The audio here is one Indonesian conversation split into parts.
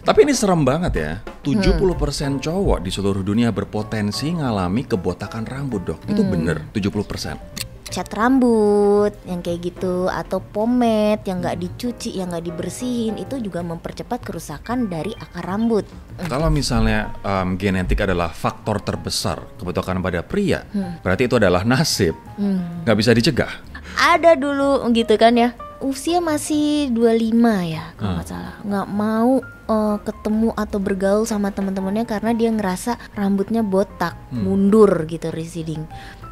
Tapi ini serem banget ya. 70% cowok di seluruh dunia berpotensi ngalami kebotakan rambut, Dok. Itu bener 70%. Cat rambut yang kayak gitu, atau pomade yang nggak dicuci, yang nggak dibersihin, itu juga mempercepat kerusakan dari akar rambut. Kalau misalnya genetik adalah faktor terbesar kebotakan pada pria, berarti itu adalah nasib. Nggak bisa dicegah. Ada dulu gitu kan ya, usia masih 25 ya kalau nggak salah, nggak mau ketemu atau bergaul sama teman-temannya karena dia ngerasa rambutnya botak, mundur gitu, receding.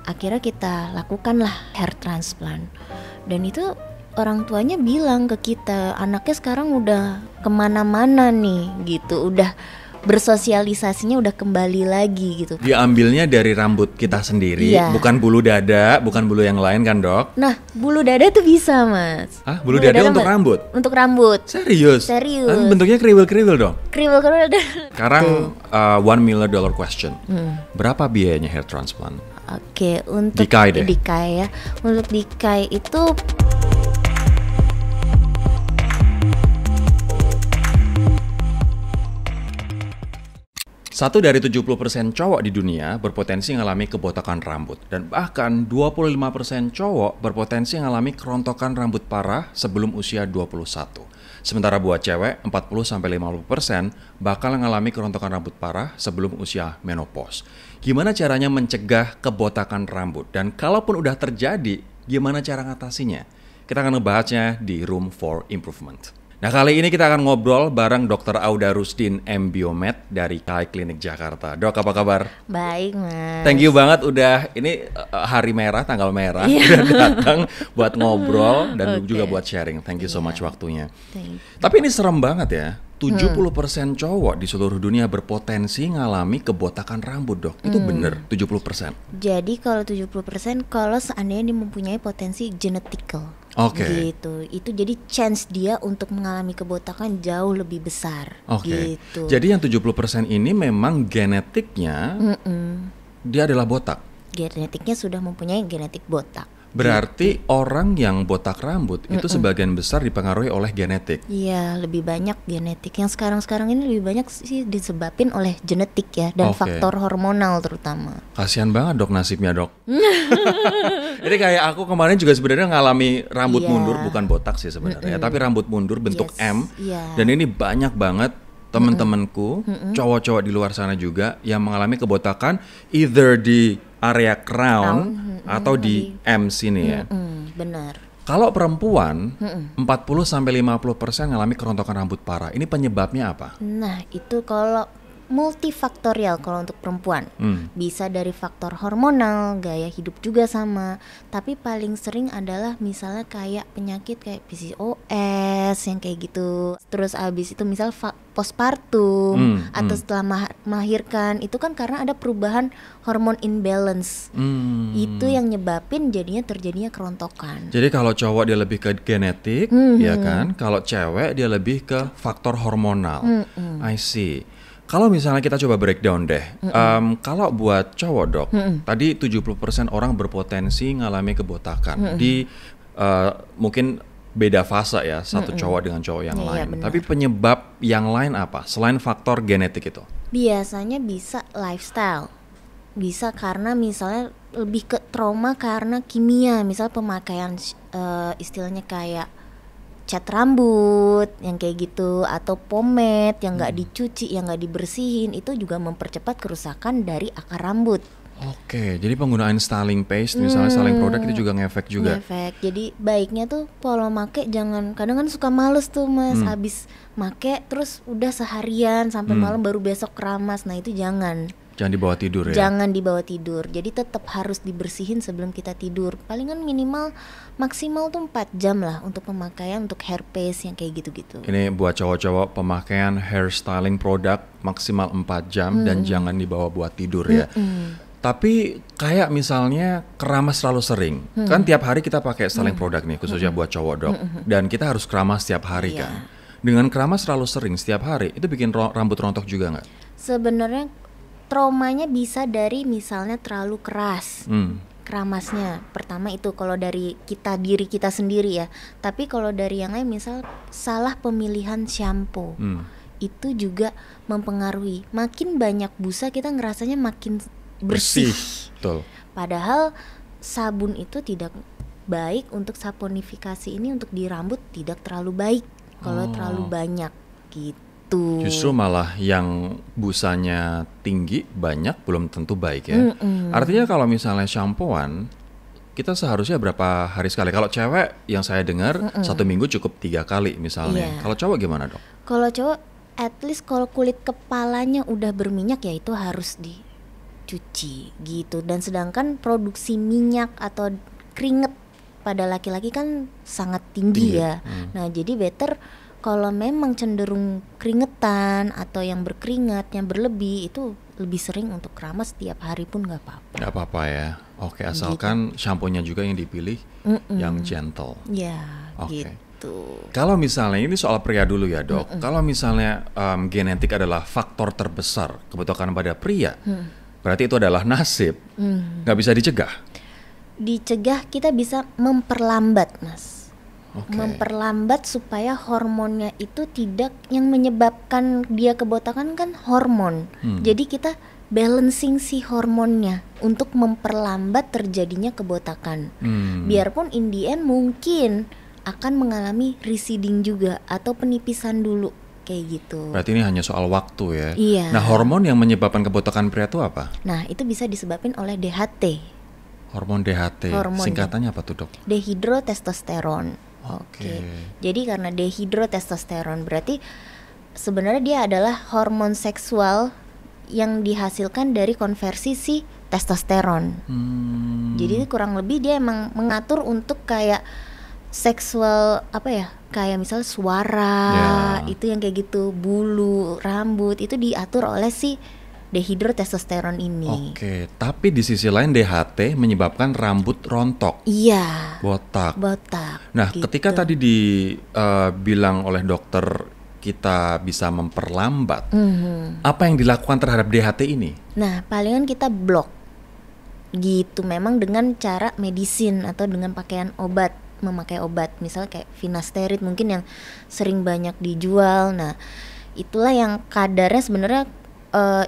Akhirnya kita lakukanlah hair transplant. Dan itu orang tuanya bilang ke kita, anaknya sekarang udah kemana-mana nih gitu, udah bersosialisasinya udah kembali lagi gitu. Diambilnya dari rambut kita sendiri, Iya. bukan bulu dada, bukan bulu yang lain kan, Dok? Nah, bulu dada tuh bisa, Mas. Hah? Bulu dada untuk rambut? Untuk rambut. Serius? Serius. Tapi bentuknya kriwil-kriwil dong? Kriwil-kriwil. Sekarang $1 million question. Berapa biayanya hair transplant? Oke, untuk Dikai deh. Dikai ya. Untuk Dikai itu Satu dari 70% cowok di dunia berpotensi mengalami kebotakan rambut. Dan bahkan 25% cowok berpotensi mengalami kerontokan rambut parah sebelum usia 21. Sementara buat cewek, 40-50% bakal mengalami kerontokan rambut parah sebelum usia menopause. Gimana caranya mencegah kebotakan rambut? Dan kalaupun udah terjadi, gimana cara ngatasinya? Kita akan ngebahasnya di Room for Improvement. Nah, kali ini kita akan ngobrol bareng Dr. Auda Rusdin M. Biomed dari KAI Klinik Jakarta. Dok, apa kabar? baik, Mas. Thank you banget udah, ini hari merah, tanggal merah, udah datang buat ngobrol dan juga buat sharing. Thank you so much waktunya. Thank you. Tapi ini serem banget ya. 70% cowok di seluruh dunia berpotensi ngalami kebotakan rambut, Dok. Itu bener 70%. Jadi kalau 70% kalau seandainya dia mempunyai potensi genetical. Oke. Gitu. Itu jadi chance dia untuk mengalami kebotakan jauh lebih besar. Oke. Gitu. Jadi yang 70% ini memang genetiknya dia adalah botak. Genetiknya sudah mempunyai genetik botak. Berarti orang yang botak rambut itu sebagian besar dipengaruhi oleh genetik. Iya, lebih banyak genetik. Yang sekarang ini lebih banyak sih disebabin oleh genetik ya, dan Oke. faktor hormonal terutama. Kasihan banget, Dok, nasibnya, Dok. Ini kayak aku kemarin juga sebenarnya ngalami rambut Iya. mundur, bukan botak sih sebenarnya, tapi rambut mundur bentuk Yes, M. iya. Dan ini banyak banget temen-temenku, cowok-cowok di luar sana juga yang mengalami kebotakan either di area crown atau di M sini ya. Benar. Kalau perempuan, 40-50% ngalami kerontokan rambut parah. Ini penyebabnya apa? Nah, itu kalau multifaktorial kalau untuk perempuan. Bisa dari faktor hormonal, gaya hidup juga sama. Tapi paling sering adalah misalnya kayak penyakit kayak PCOS yang kayak gitu. Terus abis itu misal postpartum atau setelah melahirkan, itu kan karena ada perubahan hormon imbalance. Itu yang nyebabin terjadinya kerontokan. Jadi kalau cowok dia lebih ke genetik, ya kan? Kalau cewek dia lebih ke faktor hormonal. I see. Kalau misalnya kita coba breakdown deh, kalau buat cowok, Dok, tadi 70% orang berpotensi ngalami kebotakan di mungkin beda fase ya, satu cowok dengan cowok yang Iya, lain. benar. Tapi penyebab yang lain apa selain faktor genetik itu? Biasanya bisa lifestyle. Bisa karena misalnya lebih ke trauma karena kimia, misal pemakaian istilahnya kayak cat rambut yang kayak gitu, atau pomade yang nggak dicuci, yang nggak dibersihin, itu juga mempercepat kerusakan dari akar rambut. Oke, jadi penggunaan styling paste, misalnya styling produk itu juga ngefek juga. Ngefek. Jadi baiknya tuh kalau make jangan, kadang kan suka males tuh, Mas, habis make terus udah seharian sampai malam baru besok keramas. Nah, itu jangan. Jangan dibawa tidur ya. Jangan dibawa tidur. Jadi tetap harus dibersihin sebelum kita tidur. Palingan minimal maksimal tuh 4 jam lah untuk pemakaian untuk hair paste yang kayak gitu-gitu. Ini buat cowok-cowok, pemakaian hair styling produk maksimal 4 jam dan jangan dibawa buat tidur ya. Tapi kayak misalnya keramas terlalu sering. Kan tiap hari kita pakai styling produk nih, khususnya buat cowok, Dok. Dan kita harus keramas setiap hari Iya. kan. Dengan keramas terlalu sering setiap hari, itu bikin rambut rontok juga nggak? Sebenarnya traumanya bisa dari misalnya terlalu keras. Keramasnya pertama itu kalau dari diri kita sendiri ya. Tapi kalau dari yang lain misal salah pemilihan shampoo. itu juga mempengaruhi. Makin banyak busa kita ngerasanya makin bersih. Betul. Padahal sabun itu tidak baik untuk saponifikasi ini, untuk di rambut tidak terlalu baik kalau terlalu banyak gitu. Justru malah yang busanya tinggi banyak belum tentu baik ya. Artinya kalau misalnya shampooan kita seharusnya berapa hari sekali? Kalau cewek yang saya dengar 1 minggu cukup 3 kali misalnya. Iya. Kalau cowok gimana dok? Kalau cowok, at least kalau kulit kepalanya udah berminyak ya itu harus dicuci gitu. Dan sedangkan produksi minyak atau keringet pada laki-laki kan sangat tinggi ya. Nah jadi better kalau memang cenderung keringetan atau yang berkeringat, yang berlebih, itu lebih sering untuk keramas setiap hari pun nggak apa-apa. Nggak apa-apa ya. Oke, asalkan shampoo-nya juga yang dipilih yang gentle. Ya, Oke. gitu. Kalau misalnya ini soal pria dulu ya dok. Kalau misalnya genetik adalah faktor terbesar kebutuhan pada pria, berarti itu adalah nasib. Nggak bisa dicegah. Dicegah kita bisa memperlambat, Mas. Oke. Memperlambat supaya hormonnya itu tidak, yang menyebabkan dia kebotakan kan hormon. Jadi kita balancing si hormonnya untuk memperlambat terjadinya kebotakan. Biarpun in the end mungkin akan mengalami receding juga atau penipisan dulu kayak gitu. Berarti ini hanya soal waktu ya. Iya. Nah, hormon yang menyebabkan kebotakan pria itu apa? Nah, itu bisa disebabkan oleh DHT. Hormon DHT. Hormon Singkatannya apa tuh dok? Dehidrotestosteron. Oke. Jadi karena dehidrotestosteron berarti sebenarnya dia adalah hormon seksual yang dihasilkan dari konversi si testosteron. Jadi kurang lebih dia emang mengatur untuk kayak seksual apa ya? Kayak misal suara, itu yang kayak gitu, bulu, rambut itu diatur oleh si dehidrotestosteron ini. Oke, tapi di sisi lain DHT menyebabkan rambut rontok. Iya. Botak. Nah, gitu. ketika tadi dibilang oleh dokter kita bisa memperlambat, apa yang dilakukan terhadap DHT ini? Nah, palingan kita blok gitu, memang dengan cara medisin atau dengan pakaian obat, memakai obat, misalnya kayak finasterid mungkin yang sering banyak dijual. Nah, itulah yang kadarnya sebenarnya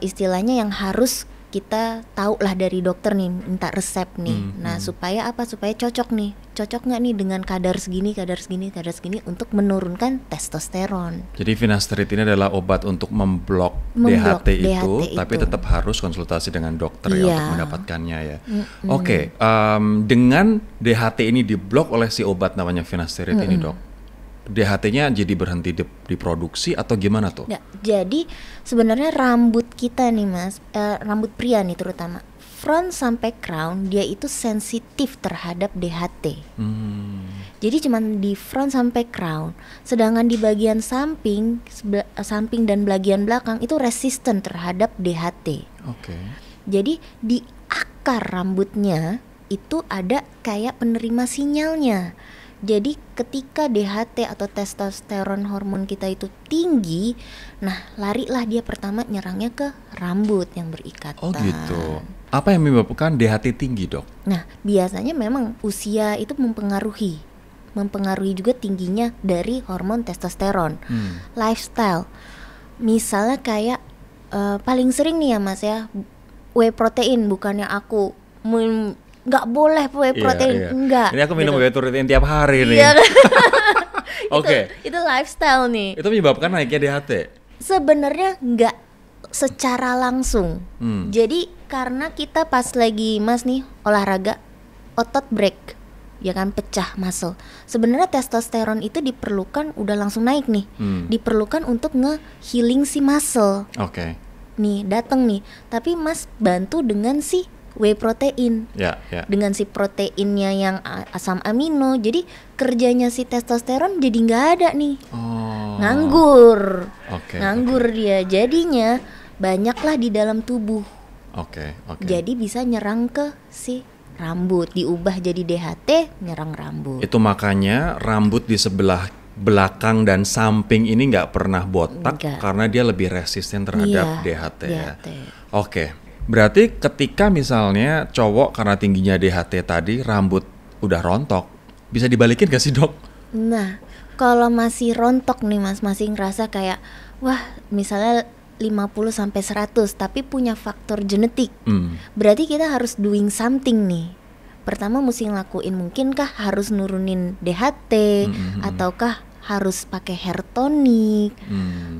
istilahnya yang harus kita tahu lah dari dokter nih, minta resep nih. Nah, supaya apa? Supaya cocok nggak nih dengan kadar segini untuk menurunkan testosteron. Jadi finasterid ini adalah obat untuk memblok DHT itu, tapi tetap harus konsultasi dengan dokter ya untuk mendapatkannya ya. Oke, dengan DHT ini diblok oleh si obat namanya finasterid ini dok, DHT-nya jadi berhenti diproduksi atau gimana tuh? Nggak, jadi sebenarnya rambut kita nih mas, rambut pria nih terutama, front sampai crown dia itu sensitif terhadap DHT. Jadi cuman di front sampai crown, sedangkan di bagian samping dan bagian belakang itu resisten terhadap DHT. Oke. Jadi di akar rambutnya itu ada kayak penerima sinyalnya. Jadi ketika DHT atau testosteron hormon kita itu tinggi, nah larilah dia pertama nyerangnya ke rambut yang berikatan. Oh gitu. Apa yang menyebabkan DHT tinggi dok? Nah biasanya memang usia itu mempengaruhi juga tingginya dari hormon testosteron. Lifestyle, misalnya kayak paling sering nih ya mas ya, whey protein, bukannya aku nggak boleh whey protein, enggak. Ini aku minum gitu. whey protein tiap hari nih. Iya. Oke. Itu lifestyle nih. Itu menyebabkan naiknya DHT? Sebenarnya nggak secara langsung. Jadi karena kita pas lagi mas nih olahraga, otot break, ya kan, pecah muscle. Sebenarnya testosteron itu diperlukan udah langsung naik nih. Diperlukan untuk nge-healing si muscle. Oke. Nih dateng nih, tapi mas bantu dengan si whey protein, dengan si proteinnya yang asam amino, jadi kerjanya si testosteron jadi nggak ada nih, nganggur, dia, jadinya banyaklah di dalam tubuh, jadi bisa nyerang ke si rambut, diubah jadi DHT, nyerang rambut. Itu makanya rambut di sebelah belakang dan samping ini nggak pernah botak karena dia lebih resisten terhadap DHT ya. Oke. Berarti ketika misalnya cowok karena tingginya DHT tadi rambut udah rontok, bisa dibalikin gak sih dok? Nah, kalau masih rontok nih mas, masih ngerasa kayak wah misalnya 50 sampai 100 tapi punya faktor genetik. Berarti kita harus doing something nih. Pertama mesti ngelakuin, mungkinkah harus nurunin DHT ataukah harus pakai hair tonic.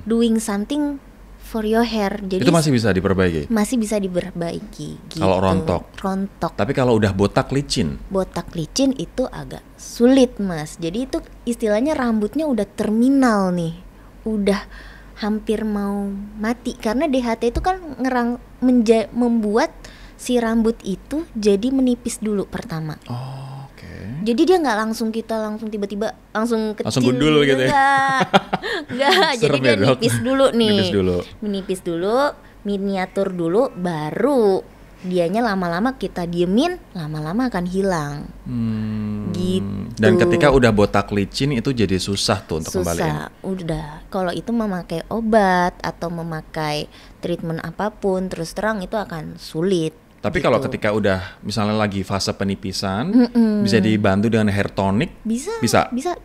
Doing something for your hair. Jadi itu masih bisa diperbaiki? Masih bisa diperbaiki gitu. Kalau rontok. Tapi kalau udah botak licin? Botak licin itu agak sulit Mas. Jadi itu istilahnya rambutnya udah terminal nih. Udah hampir mau mati. Karena DHT itu kan membuat si rambut itu jadi menipis dulu pertama. Jadi dia nggak langsung tiba-tiba langsung kecil. Langsung gundul gitu ya? Enggak. Jadi dia nipis dulu nih. Menipis dulu, miniatur dulu, baru dianya lama-lama kita diemin, lama-lama akan hilang. Gitu. Dan ketika udah botak licin itu jadi susah tuh untuk kembaliin. Susah, udah. Kalau itu memakai obat atau memakai treatment apapun, terus terang itu akan sulit. Tapi gitu. kalau ketika udah misalnya lagi fase penipisan, bisa dibantu dengan hair tonic? Bisa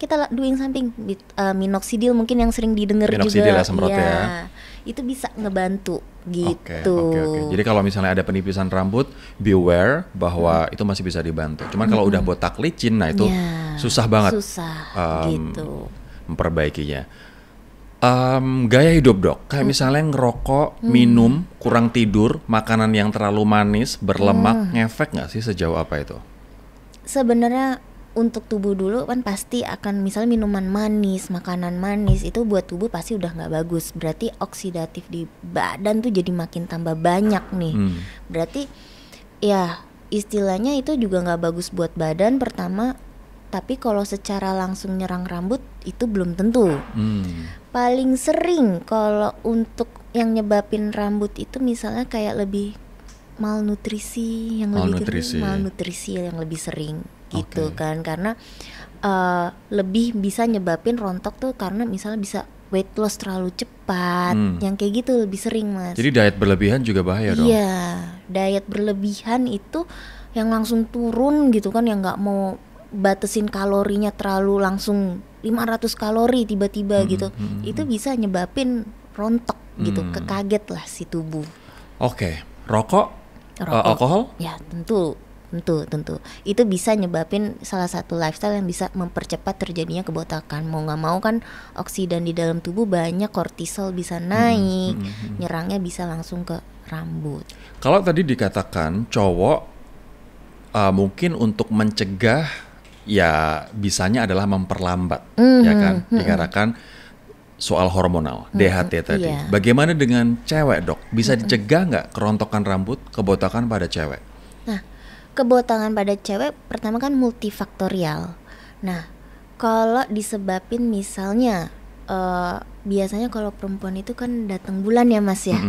kita doing something. Minoxidil mungkin yang sering didengar minoxidil juga. Ya, semprot ya. Itu bisa ngebantu gitu. Oke. Jadi kalau misalnya ada penipisan rambut, beware bahwa itu masih bisa dibantu. Cuman kalau udah botak licin, nah itu susah banget. Gitu. Memperbaikinya. Gaya hidup Dok, kayak misalnya ngerokok, minum, kurang tidur, makanan yang terlalu manis, berlemak, ngefek nggak sih sejauh apa itu? Sebenarnya untuk tubuh dulu kan pasti akan, misalnya minuman manis, makanan manis itu buat tubuh pasti udah nggak bagus. Berarti oksidatif di badan tuh jadi makin tambah banyak nih. Berarti ya istilahnya itu juga nggak bagus buat badan pertama. Tapi kalau secara langsung nyerang rambut itu belum tentu. Paling sering kalau untuk yang nyebabin rambut itu misalnya kayak lebih malnutrisi yang lebih sering gitu kan, karena lebih bisa nyebabin rontok tuh karena misalnya bisa weight loss terlalu cepat, yang kayak gitu lebih sering Mas. Jadi diet berlebihan juga bahaya dong? Iya, diet berlebihan itu yang langsung turun gitu kan, yang nggak mau batasin kalorinya terlalu langsung 500 kalori tiba-tiba gitu, itu bisa nyebabin rontok gitu, kekaget lah si tubuh. Oke. Rokok? Alkohol? Ya tentu itu bisa nyebabin salah satu lifestyle yang bisa mempercepat terjadinya kebotakan. Mau nggak mau kan oksidan di dalam tubuh banyak, kortisol bisa naik, nyerangnya bisa langsung ke rambut. Kalau tadi dikatakan cowok mungkin untuk mencegah ya bisanya adalah memperlambat, ya kan? Dikarenakan soal hormonal, DHT tadi. Iya. Bagaimana dengan cewek Dok? Bisa dicegah nggak kerontokan rambut, kebotakan pada cewek? Nah, kebotakan pada cewek pertama kan multifaktorial. Nah, kalau disebabin misalnya biasanya kalau perempuan itu kan datang bulan ya Mas ya.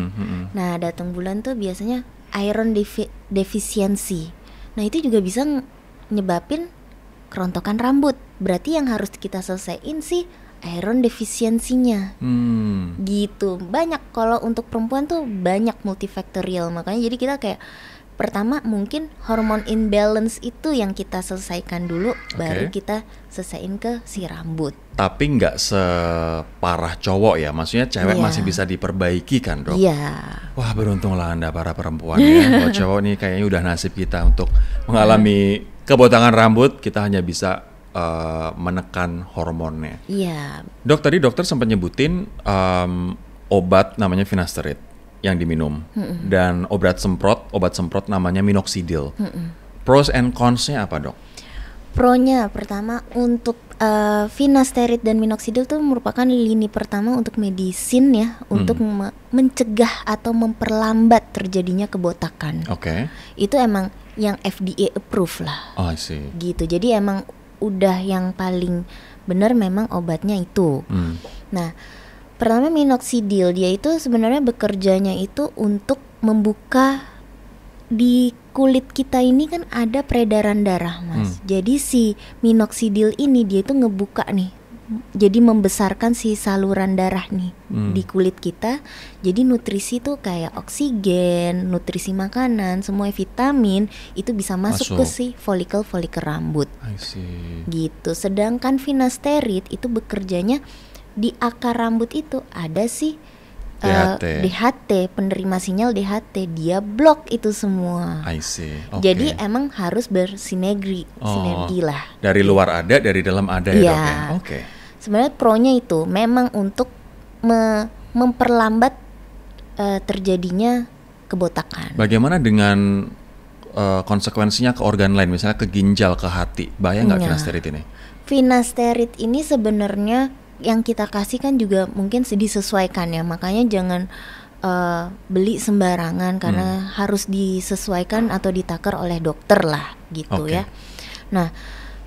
Nah, datang bulan tuh biasanya iron deficiency. Nah, itu juga bisa nyebabin kerontokan rambut. Berarti yang harus kita selesaiin sih iron defisiensinya. Gitu. Banyak kalau untuk perempuan tuh banyak multifaktorial. Makanya jadi kita kayak pertama mungkin hormon imbalance itu yang kita selesaikan dulu, baru kita selesaiin ke si rambut. Tapi nggak separah cowok ya, maksudnya cewek masih bisa diperbaiki kan Dok? Iya. Wah beruntunglah Anda para perempuan ya. Kalau cowok nih kayaknya udah nasib kita untuk mengalami kebotakan rambut, kita hanya bisa menekan hormonnya. Iya. Dok, tadi dokter sempat nyebutin obat namanya finasteride yang diminum, dan obat semprot namanya minoxidil. Pros and cons-nya apa Dok? Pro-nya pertama untuk finasteride dan minoxidil itu merupakan lini pertama untuk medisin ya, untuk mencegah atau memperlambat terjadinya kebotakan. Itu emang yang FDA approve lah. Oh, I see. Gitu. Jadi emang udah yang paling benar memang obatnya itu. Nah, pertama minoxidil, dia itu sebenarnya bekerjanya itu untuk membuka di kulit kita ini kan ada peredaran darah Mas. Jadi si minoxidil ini dia itu ngebuka nih, jadi membesarkan si saluran darah nih di kulit kita. Jadi nutrisi tuh kayak oksigen, nutrisi makanan, semua vitamin itu bisa masuk ke si folikel rambut. I see. Gitu. Sedangkan finasteride itu bekerjanya di akar rambut itu ada sih DHT. DHT, penerima sinyal DHT, dia blok itu semua. I see. Oke. Jadi emang harus bersinergi, sinergi lah. Dari luar ada, dari dalam ada ya, Iya. Dok ya. Oke. Sebenarnya pronya itu memang untuk memperlambat terjadinya kebotakan. Bagaimana dengan konsekuensinya ke organ lain, misalnya ke ginjal, ke hati? Bahaya nggak Nah. finasterid ini? Finasterid ini sebenarnya yang kita kasih kan juga mungkin disesuaikan ya, makanya jangan beli sembarangan karena harus disesuaikan atau ditakar oleh dokter lah gitu Oke. ya. Nah,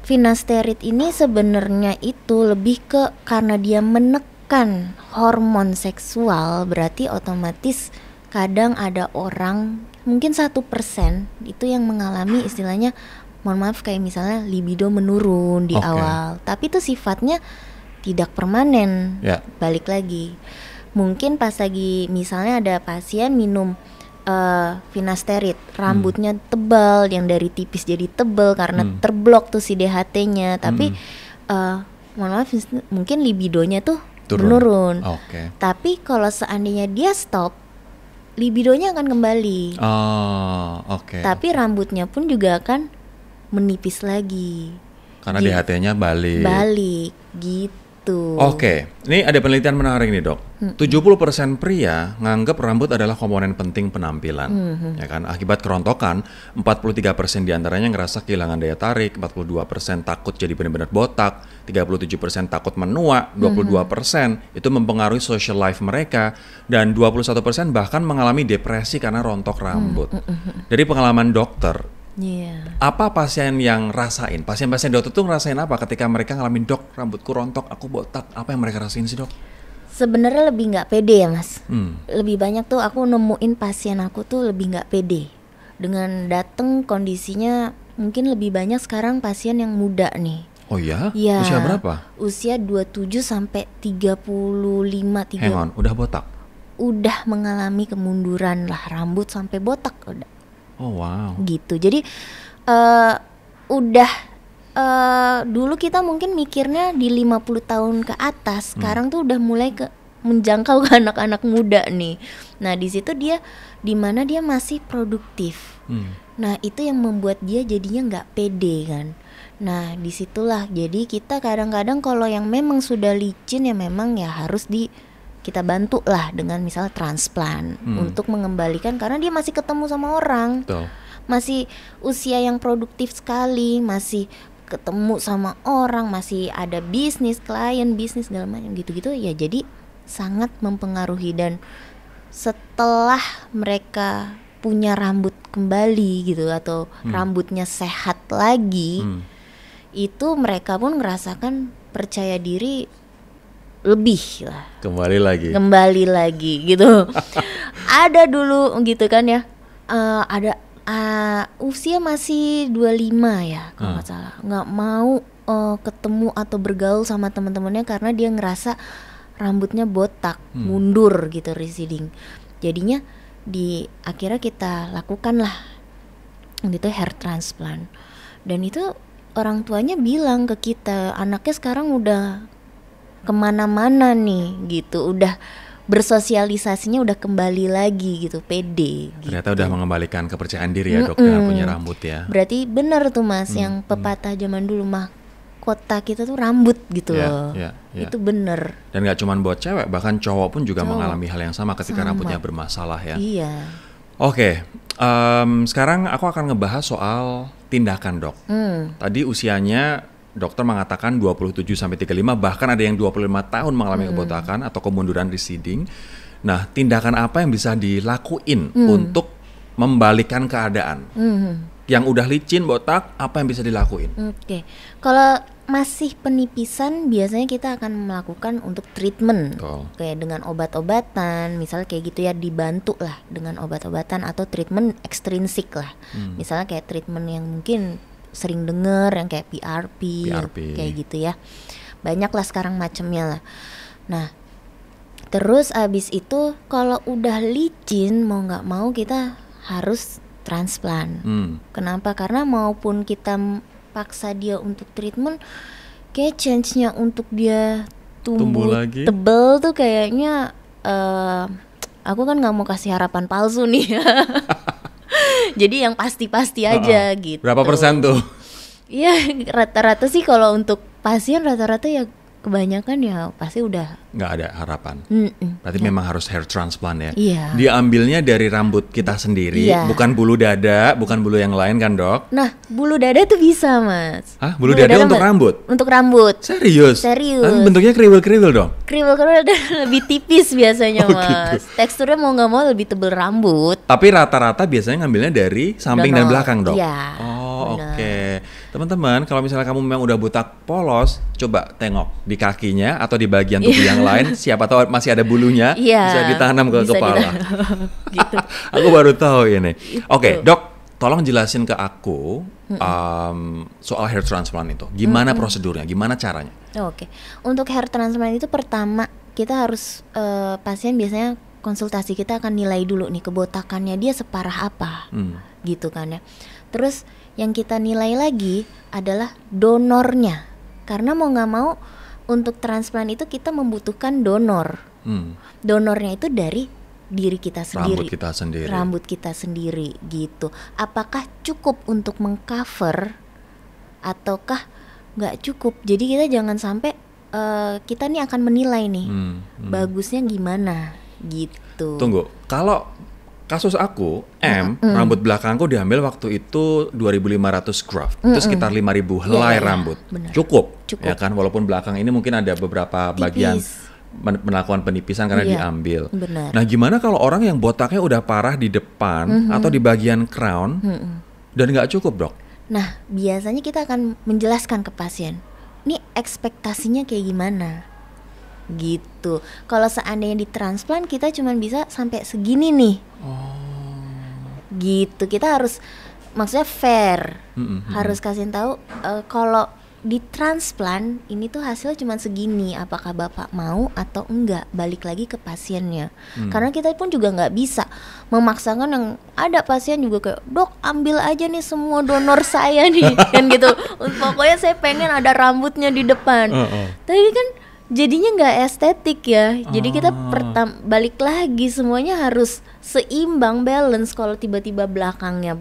finasterid ini sebenarnya itu lebih ke karena dia menekan hormon seksual, berarti otomatis kadang ada orang mungkin 1% itu yang mengalami istilahnya, mohon maaf, kayak misalnya libido menurun di Oke. awal, tapi itu sifatnya tidak permanen. Ya. Balik lagi, mungkin pas lagi misalnya ada pasien minum finasterid, rambutnya tebal, yang dari tipis jadi tebal karena terblok tuh si DHT-nya, tapi mohon maaf, mungkin libidonya tuh menurun. Oke. Tapi kalau seandainya dia stop, libidonya akan kembali. Oh, oke. Tapi rambutnya pun juga akan menipis lagi. Karena DHT-nya Balik gitu. Oke, ini ada penelitian menarik nih, Dok. 70% pria nganggap rambut adalah komponen penting penampilan. Ya kan? Akibat kerontokan, 43% diantaranya ngerasa kehilangan daya tarik, 42% takut jadi benar-benar botak, 37% takut menua, 22% itu mempengaruhi social life mereka, dan 21% bahkan mengalami depresi karena rontok rambut. Dari pengalaman dokter, Iya. apa pasien yang rasain? Pasien-pasien dokter tuh ngerasain apa ketika mereka ngalamin, "Dok, rambutku rontok, aku botak." Apa yang mereka rasain sih, Dok? Sebenarnya lebih nggak pede ya, Mas. Hmm. Lebih banyak tuh aku nemuin pasien aku tuh lebih nggak pede dengan datang kondisinya. Mungkin lebih banyak sekarang pasien yang muda nih. Oh ya? Iya. Usia berapa? Usia 27 sampai 35, Hang on, udah botak? udah mengalami kemunduran lah rambut sampai botak udah. Oh wow. Gitu. Jadi udah dulu kita mungkin mikirnya di 50 tahun ke atas, sekarang tuh udah mulai ke menjangkau ke anak-anak muda nih. Nah, di situ dia di mana dia masih produktif. Nah, itu yang membuat dia jadinya nggak pede kan. Nah, disitulah jadi kita kadang-kadang kalau yang memang sudah licin ya memang ya harus kita bantu lah dengan misalnya transplant untuk mengembalikan, karena dia masih ketemu sama orang. Betul. Masih usia yang produktif sekali, masih ketemu sama orang, masih ada bisnis, klien, bisnis segala macam gitu-gitu ya, jadi sangat mempengaruhi. Dan setelah mereka punya rambut kembali gitu atau rambutnya sehat lagi, itu mereka pun merasakan percaya diri lebih lah. Kembali lagi gitu. Ada dulu gitu kan ya, ada usia masih 25 ya kalau nggak salah, nggak mau ketemu atau bergaul sama teman-temannya karena dia ngerasa rambutnya botak, mundur gitu, receding. Jadinya akhirnya kita lakukan lah gitu hair transplant. Dan itu orang tuanya bilang ke kita, anaknya sekarang udah kemana-mana nih gitu, udah bersosialisasinya udah kembali lagi gitu, pede gitu. Ternyata udah mengembalikan kepercayaan diri ya, Dok, dengan punya rambut ya. Berarti benar tuh Mas, yang pepatah zaman dulu mah, kota kita tuh rambut gitu loh. Itu bener. Dan gak cuma buat cewek, bahkan cowok pun juga mengalami hal yang sama ketika rambutnya bermasalah ya. Iya. Oke, sekarang aku akan ngebahas soal tindakan, Dok. Tadi usianya dokter mengatakan 27-35, bahkan ada yang 25 tahun mengalami kebotakan atau kemunduran receding. Nah, tindakan apa yang bisa dilakuin untuk membalikan keadaan? Yang udah licin, botak, apa yang bisa dilakuin? Oke. Kalau masih penipisan, biasanya kita akan melakukan untuk treatment. Kayak dengan obat-obatan, misalnya kayak gitu ya, dibantu lah dengan obat-obatan atau treatment ekstrinsik lah. Misalnya kayak treatment yang mungkin sering denger yang kayak PRP. Kayak gitu ya. Banyak lah sekarang macamnya lah. Nah, terus abis itu kalau udah licin, mau nggak mau kita harus transplant. Kenapa? Karena maupun kita paksa dia untuk treatment, kayak chance-nya untuk dia tumbuh lagi. tebel tuh kayaknya aku kan nggak mau kasih harapan palsu nih. Jadi yang pasti-pasti aja gitu. Berapa persen tuh? Iya, rata-rata sih kalau untuk pasien rata-rata ya kebanyakan ya pasti udah Nggak ada harapan. Berarti ya. memang harus hair transplant ya. Iya. Diambilnya dari rambut kita sendiri, Iya. bukan bulu dada, bukan bulu yang lain kan dok? Nah, bulu dada tuh bisa mas. Hah? Bulu dada untuk rambut? Untuk rambut. Serius? Serius. Tapi bentuknya kriwil-kriwil dong? Kriwil-kriwil dan lebih tipis biasanya Oh, mas. gitu. Teksturnya mau nggak mau lebih tebel rambut. Tapi rata-rata biasanya ngambilnya dari samping dan Donor. belakang dok? Iya, Oh benar. oke. Teman-teman, kalau misalnya kamu memang udah botak polos, coba tengok di kakinya atau di bagian tubuh yang lain, siapa tahu masih ada bulunya, Iya, bisa ditanam ke bisa kepala. ditanam. Gitu. Aku baru tahu ini. Itu. Oke, dok, tolong jelasin ke aku soal hair transplant itu. Gimana prosedurnya? Gimana caranya? Oke, untuk hair transplant itu pertama kita harus pasien biasanya konsultasi kita akan nilai dulu nih kebotakannya dia separah apa, gitu kan ya. Terus yang kita nilai lagi adalah donornya, karena mau nggak mau untuk transplant itu kita membutuhkan donor. Donornya itu dari diri kita sendiri, Rambut kita sendiri. rambut kita sendiri gitu. Apakah cukup untuk mengcover ataukah nggak cukup? Jadi kita jangan sampai kita nih akan menilai nih bagusnya gimana gitu. Tunggu, kalau kasus aku, rambut belakangku diambil waktu itu 2.500 graft, itu sekitar 5.000 helai Iya, rambut. benar. Cukup, Cukup. ya kan? Walaupun belakang ini mungkin ada beberapa Tipis. bagian melakukan penipisan karena Iya, diambil. benar. Nah, gimana kalau orang yang botaknya udah parah di depan atau di bagian crown dan nggak cukup, dok? Nah, biasanya kita akan menjelaskan ke pasien, ini ekspektasinya kayak gimana, gitu. Kalau seandainya ditransplant kita cuma bisa sampai segini nih, gitu. Kita harus, maksudnya fair, harus kasih tahu kalau ditransplant ini tuh hasilnya cuma segini. Apakah bapak mau atau enggak? Balik lagi ke pasiennya. Karena kita pun juga nggak bisa memaksakan yang ada pasien juga kayak dok ambil aja nih semua donor saya nih kan gitu. Pokoknya saya pengen ada rambutnya di depan. Tapi kan jadinya nggak estetik ya. Jadi kita balik lagi semuanya harus seimbang, balance. Kalau tiba-tiba belakangnya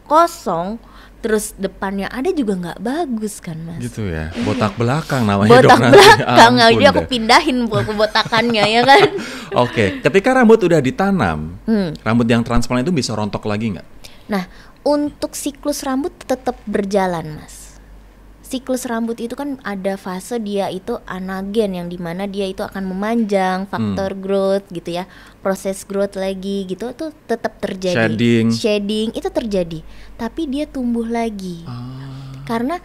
kosong terus depannya ada juga nggak bagus kan mas. Gitu ya, botak belakang namanya Botak dok nanti. belakang Ampun jadi aku deh. pindahin botakannya ya kan. Oke, ketika rambut udah ditanam, rambut yang transplant itu bisa rontok lagi nggak? Nah, untuk siklus rambut tetap berjalan, Mas. Siklus rambut itu kan ada fase dia itu anagen yang dimana dia itu akan memanjang, faktor growth gitu ya, proses growth lagi gitu itu tetap terjadi. Shading itu terjadi, tapi dia tumbuh lagi. Karena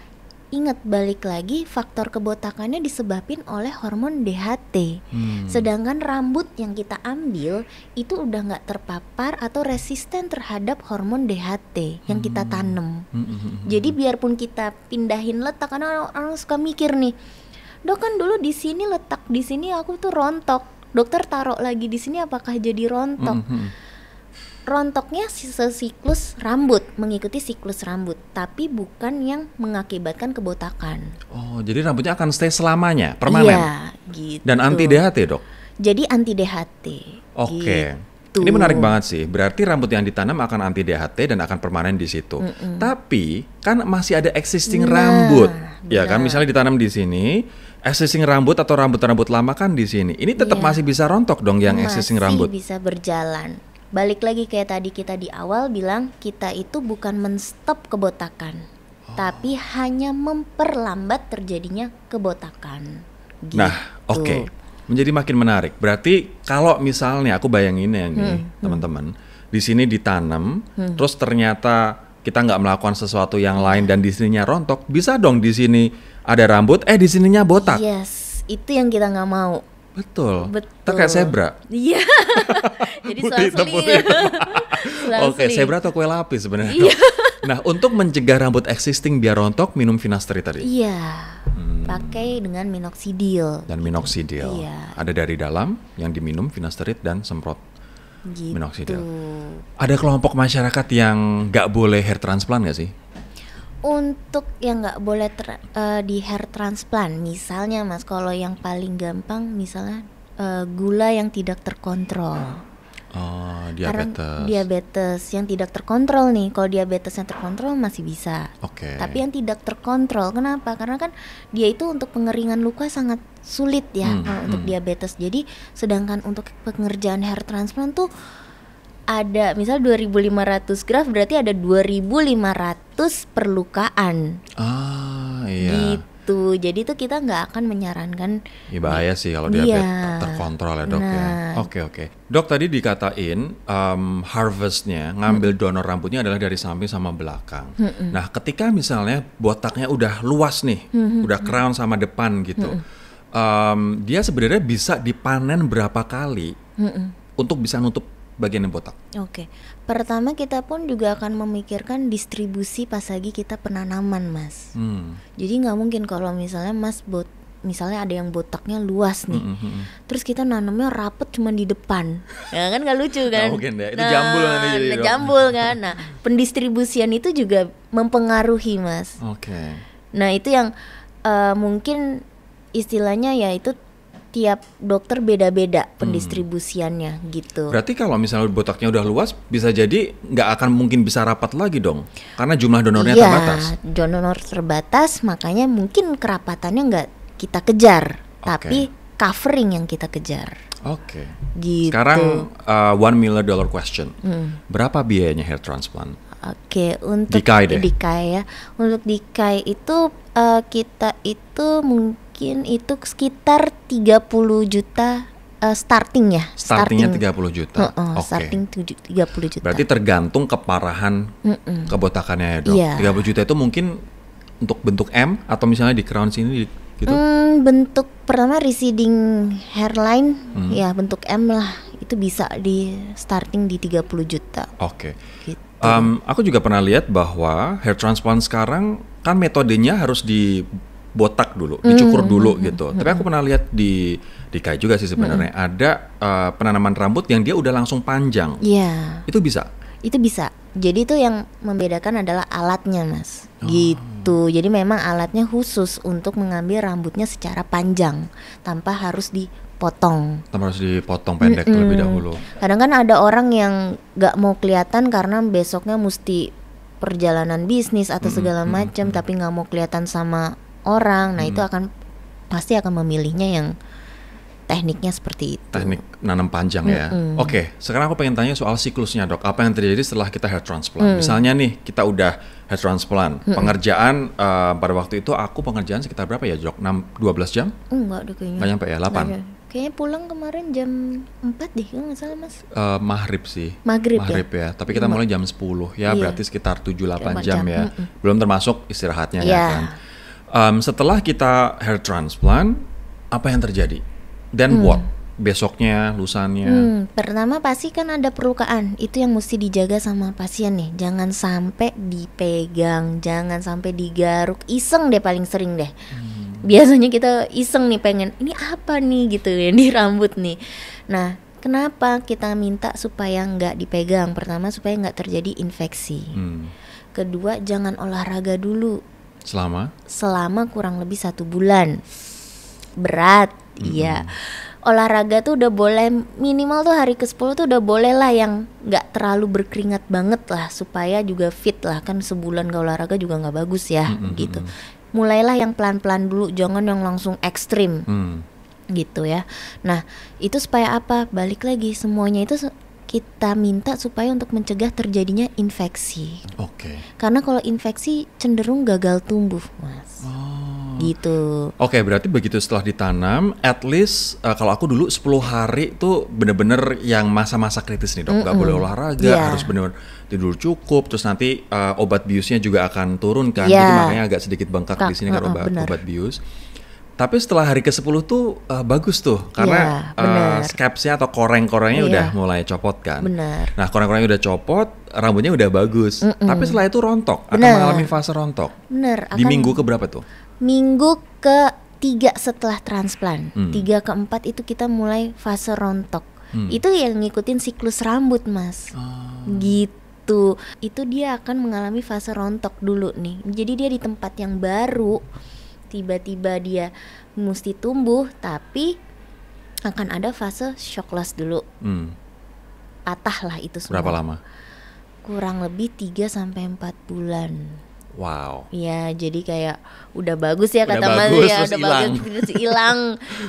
ingat balik lagi faktor kebotakannya disebabkan oleh hormon DHT. Sedangkan rambut yang kita ambil itu udah nggak terpapar atau resisten terhadap hormon DHT yang kita tanam. Jadi biarpun kita pindahin letak, karena orang suka mikir nih, dok kan dulu di sini letak di sini aku tuh rontok, dokter taruh lagi di sini apakah jadi rontok? Rontoknya siklus rambut, mengikuti siklus rambut, tapi bukan yang mengakibatkan kebotakan. Oh, jadi rambutnya akan stay selamanya, permanen? Iya, gitu. Dan anti DHT, dok? Jadi anti DHT. Oke. Gitu. Ini menarik banget sih. Berarti rambut yang ditanam akan anti DHT dan akan permanen di situ. Tapi kan masih ada existing rambut. Ya kan, misalnya ditanam di sini, existing rambut atau rambut-rambut lama kan di sini. Ini tetap Iya. masih bisa rontok dong yang existing rambut. Masih bisa berjalan. Balik lagi kayak tadi kita di awal bilang, kita itu bukan menstop kebotakan, tapi hanya memperlambat terjadinya kebotakan. Gitu. Nah, oke. Menjadi makin menarik. Berarti kalau misalnya aku bayangin ya nih, teman-teman, di sini ditanam, terus ternyata kita nggak melakukan sesuatu yang lain dan di sininya rontok, bisa dong di sini ada rambut, di sininya botak. Yes, itu yang kita nggak mau. Betul. Betul. Itu kayak zebra. Iya. Jadi Putih hitam, putih hitam. Oke, zebra atau kue lapis sebenarnya. Iya. Nah, untuk mencegah rambut existing biar rontok, minum finasteride tadi. Iya. Pakai dengan minoxidil. Dan minoxidil. Iya. Ada dari dalam yang diminum finasteride dan semprot Gitu. minoxidil. Ada kelompok masyarakat yang nggak boleh hair transplant nggak sih? Untuk yang nggak boleh di hair transplant, misalnya Mas, kalau yang paling gampang misalnya gula yang tidak terkontrol. Oh, Karena diabetes. diabetes yang tidak terkontrol nih, kalau diabetes yang terkontrol masih bisa. Oke. Tapi yang tidak terkontrol, kenapa? Karena kan dia itu untuk pengeringan luka sangat sulit ya kalau untuk diabetes. Jadi sedangkan untuk pengerjaan hair transplant tuh ada misal 2.500 graft, berarti ada 2.500 perlukaan Iya. gitu. Jadi tuh kita nggak akan menyarankan. Ini bahaya sih kalau Iya. diabetes terkontrol ya dok ya. Nah. Oke. Dok tadi dikatain harvestnya ngambil donor rambutnya adalah dari samping sama belakang. Nah ketika misalnya botaknya udah luas nih, udah crown sama depan gitu, dia sebenarnya bisa dipanen berapa kali untuk bisa nutup bagian yang botak? Oke. Pertama kita pun juga akan memikirkan distribusi pas lagi kita penanaman, Mas. Jadi nggak mungkin kalau misalnya Mas misalnya ada yang botaknya luas nih, terus kita nanamnya rapet cuma di depan, ya kan nggak lucu kan? Nggak mungkin deh, itu jambul nanti jadi, dok. Jambul kan. Nah, pendistribusian itu juga mempengaruhi, Mas. Oke. Nah itu yang mungkin istilahnya ya itu tiap dokter beda-beda pendistribusiannya gitu. Berarti kalau misalnya botaknya udah luas, bisa jadi nggak akan mungkin bisa rapat lagi dong, karena jumlah donornya terbatas. Iya, donor terbatas, makanya mungkin kerapatannya nggak kita kejar, tapi covering yang kita kejar. Oke. Gitu. Sekarang $1 million question. Berapa biayanya hair transplant? Oke, untuk Dikai deh. Dikai ya. Untuk Dikai itu kita itu mungkin itu sekitar 30 juta starting ya. Startingnya 30 juta. Oke. Starting 30 juta. Berarti tergantung keparahan kebotakannya ya dok. Iya. 30 juta itu mungkin untuk bentuk M atau misalnya di crown sini gitu. Bentuk pertama receding hairline ya bentuk M lah, itu bisa di starting di 30 juta. Oke. Gitu. Aku juga pernah lihat bahwa hair transplant sekarang kan metodenya harus dibotak dulu, dicukur dulu gitu. Tapi aku pernah lihat di Kai juga sih sebenarnya ada penanaman rambut yang dia udah langsung panjang. Iya. Itu bisa. Itu bisa. Jadi itu yang membedakan adalah alatnya, Mas. Gitu. Jadi memang alatnya khusus untuk mengambil rambutnya secara panjang tanpa harus dipotong. Harus dipotong pendek terlebih dahulu. Kadang kan ada orang yang gak mau kelihatan karena besoknya mesti perjalanan bisnis atau segala macam, tapi gak mau kelihatan sama orang. Nah itu pasti akan memilihnya yang tekniknya seperti itu. Teknik nanam panjang ya. Oke, sekarang aku pengen tanya soal siklusnya dok. Apa yang terjadi setelah kita hair transplant? Misalnya nih kita udah hair transplant, pengerjaan pada waktu itu aku pengerjaan sekitar berapa ya dok? 12 jam? Enggak deh kayaknya. Nggak nyampe ya, 8? Kayaknya pulang kemarin jam 4 deh, kalau nggak salah Mas. Maghrib sih. Maghrib ya. Tapi kita mulai jam 10 ya, berarti sekitar 7-8 jam ya. Belum termasuk istirahatnya ya kan. Setelah kita hair transplant, apa yang terjadi? Then what? Besoknya, lusanya? Pertama pasti kan ada perlukaan, itu yang mesti dijaga sama pasien nih. Jangan sampai dipegang, jangan sampai digaruk. Iseng deh paling sering deh. Biasanya kita iseng nih pengen, ini apa nih gitu ya di rambut nih. Nah kenapa kita minta supaya nggak dipegang? Pertama supaya nggak terjadi infeksi. Kedua jangan olahraga dulu selama kurang lebih 1 bulan. Berat, iya. Olahraga tuh udah boleh minimal tuh hari ke-10 tuh udah boleh lah yang nggak terlalu berkeringat banget lah, supaya juga fit lah, kan sebulan gak olahraga juga nggak bagus ya gitu. Mulailah yang pelan-pelan dulu, jangan yang langsung ekstrim gitu ya. Nah itu supaya apa? Balik lagi semuanya itu kita minta supaya untuk mencegah terjadinya infeksi. Karena kalau infeksi cenderung gagal tumbuh, Mas. Gitu. Oke, berarti begitu setelah ditanam, at least kalau aku dulu 10 hari tuh bener-bener yang masa-masa kritis nih dok, gak boleh olahraga, harus bener-bener tidur cukup, terus nanti obat biusnya juga akan turun kan, jadi makanya agak sedikit bengkak di sini kan obat bius. Tapi setelah hari ke-10 tuh bagus tuh, karena scapsnya atau koreng-korengnya udah mulai copot kan. Nah koreng-korengnya udah copot, rambutnya udah bagus. Tapi setelah itu rontok, akan mengalami fase rontok. Di minggu keberapa tuh? Minggu ke-3 setelah transplant, 3 ke 4 itu kita mulai fase rontok. Itu yang ngikutin siklus rambut, Mas. Gitu. gitu. Itu dia akan mengalami fase rontok dulu nih. Jadi dia di tempat yang baru, tiba-tiba dia mesti tumbuh, tapi akan ada fase shock loss dulu. Patah lah itu semua. Berapa lama? Kurang lebih 3-4 bulan. Wow. Ya, jadi kayak udah bagus ya Udah kata Mas bagus, ya, terus udah hilang. bagus terus hilang.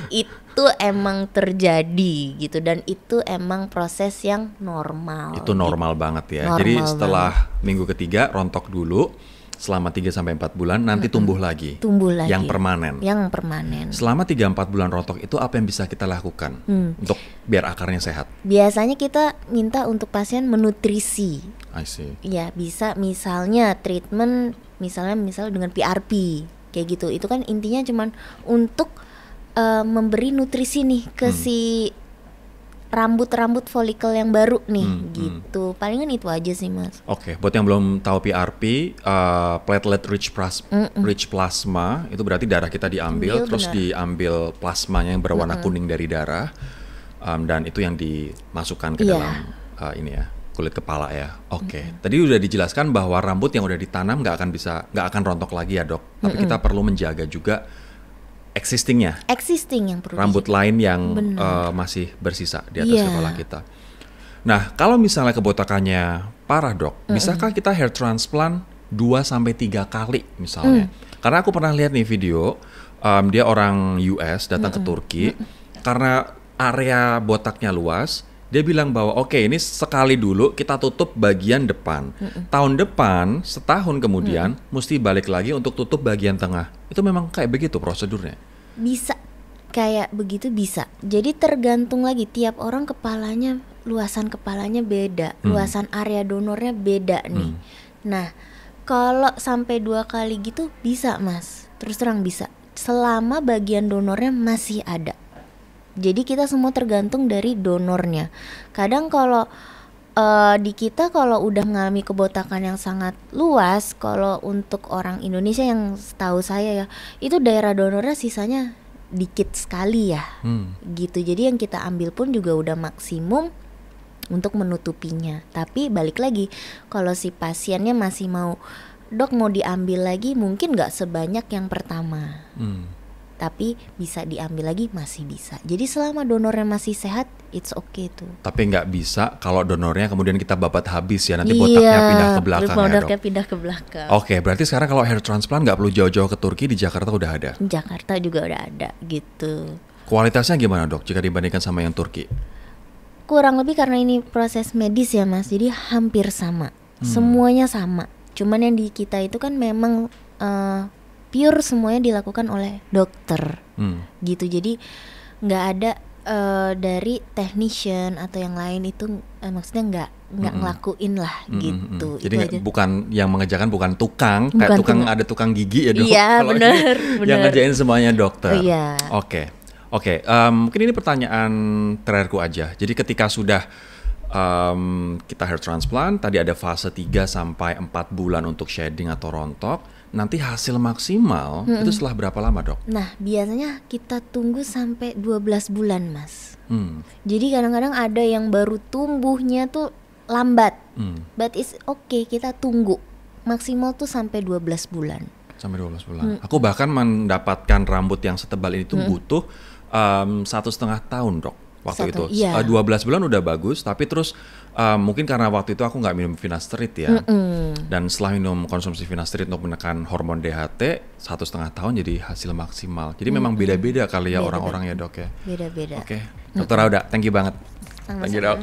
Itu emang terjadi gitu, dan itu emang proses yang normal. Itu normal banget ya. Normal Jadi setelah minggu ketiga rontok dulu selama 3-4 bulan, nanti tumbuh lagi. Tumbuh lagi. Yang permanen. Yang permanen. Selama 3-4 bulan rontok itu apa yang bisa kita lakukan untuk biar akarnya sehat? Biasanya kita minta untuk pasien menutrisi. I see. Ya, bisa misalnya treatment misal dengan PRP kayak gitu. Itu kan intinya cuman untuk memberi nutrisi nih ke si rambut folikel yang baru nih gitu. Palingan itu aja sih, Mas. Oke, buat yang belum tahu PRP, platelet rich plasma, itu berarti darah kita diambil, terus diambil plasmanya yang berwarna kuning dari darah, dan itu yang dimasukkan ke dalam ini ya, kulit kepala ya. Oke. Tadi udah dijelaskan bahwa rambut yang udah ditanam nggak akan rontok lagi ya, Dok. Tapi kita perlu menjaga juga existing yang perlu Bener. rambut lain yang masih bersisa di atas kepala kita. Nah, kalau misalnya kebotakannya parah, Dok, bisakah kita hair transplant 2-3 kali misalnya? Karena aku pernah lihat nih video, dia orang US datang ke Turki, karena area botaknya luas, dia bilang bahwa oke, ini sekali dulu kita tutup bagian depan. Tahun depan, setahun kemudian, mesti balik lagi untuk tutup bagian tengah. Itu memang kayak begitu prosedurnya? Bisa kayak begitu, bisa. Jadi tergantung lagi tiap orang kepalanya, luasan kepalanya beda, luasan area donornya beda nih. Nah, kalau sampai 2 kali gitu bisa, Mas. Terus terang bisa. Selama bagian donornya masih ada. Jadi kita semua tergantung dari donornya. Kadang kalau di kita kalau udah mengalami kebotakan yang sangat luas, kalau untuk orang Indonesia yang setahu saya ya, itu daerah donornya sisanya dikit sekali ya, gitu. Jadi yang kita ambil pun juga udah maksimum untuk menutupinya. Tapi balik lagi, kalau si pasiennya masih mau, dok mau diambil lagi, mungkin nggak sebanyak yang pertama. Tapi bisa diambil lagi, masih bisa. Jadi selama donornya masih sehat, it's okay tuh. Tapi nggak bisa kalau donornya kemudian kita babat habis ya, nanti botaknya pindah ke belakang ya, Dok? Botaknya pindah ke belakang. Oke, berarti sekarang kalau hair transplant nggak perlu jauh-jauh ke Turki, di Jakarta udah ada? Jakarta juga udah ada gitu. Kualitasnya gimana, Dok, jika dibandingkan sama yang Turki? Kurang lebih karena ini proses medis ya, Mas, jadi hampir sama. Semuanya sama. Cuman yang di kita itu kan memang pure semuanya dilakukan oleh dokter, gitu. Jadi nggak ada dari technician atau yang lain itu, maksudnya nggak ngelakuin lah, gitu. Jadi bukan yang mengerjakan, bukan tukang, kayak ada tukang gigi ya, Dok. Iya, bener. Yang ngerjain semuanya dokter. Iya. Oke. Mungkin ini pertanyaan terakhirku aja. Jadi ketika sudah kita hair transplant, tadi ada fase 3-4 bulan untuk shedding atau rontok. Nanti hasil maksimal itu setelah berapa lama, Dok? Nah, biasanya kita tunggu sampai 12 bulan, Mas. Jadi kadang-kadang ada yang baru tumbuhnya tuh lambat. But it's okay, kita tunggu. Maksimal tuh sampai 12 bulan. Sampai 12 bulan. Aku bahkan mendapatkan rambut yang setebal ini tuh butuh 1,5 tahun, Dok. Waktu itu 12 bulan udah bagus, tapi terus mungkin karena waktu itu aku nggak minum finasteride ya, dan setelah minum konsumsi finasteride untuk menekan hormon DHT 1,5 tahun jadi hasil maksimal. Jadi memang beda-beda kali ya orang-orang ya, Dok ya. Beda-beda. Oke. Dokter Rauda, thank you banget. Sama-sama. Thank you, Dok.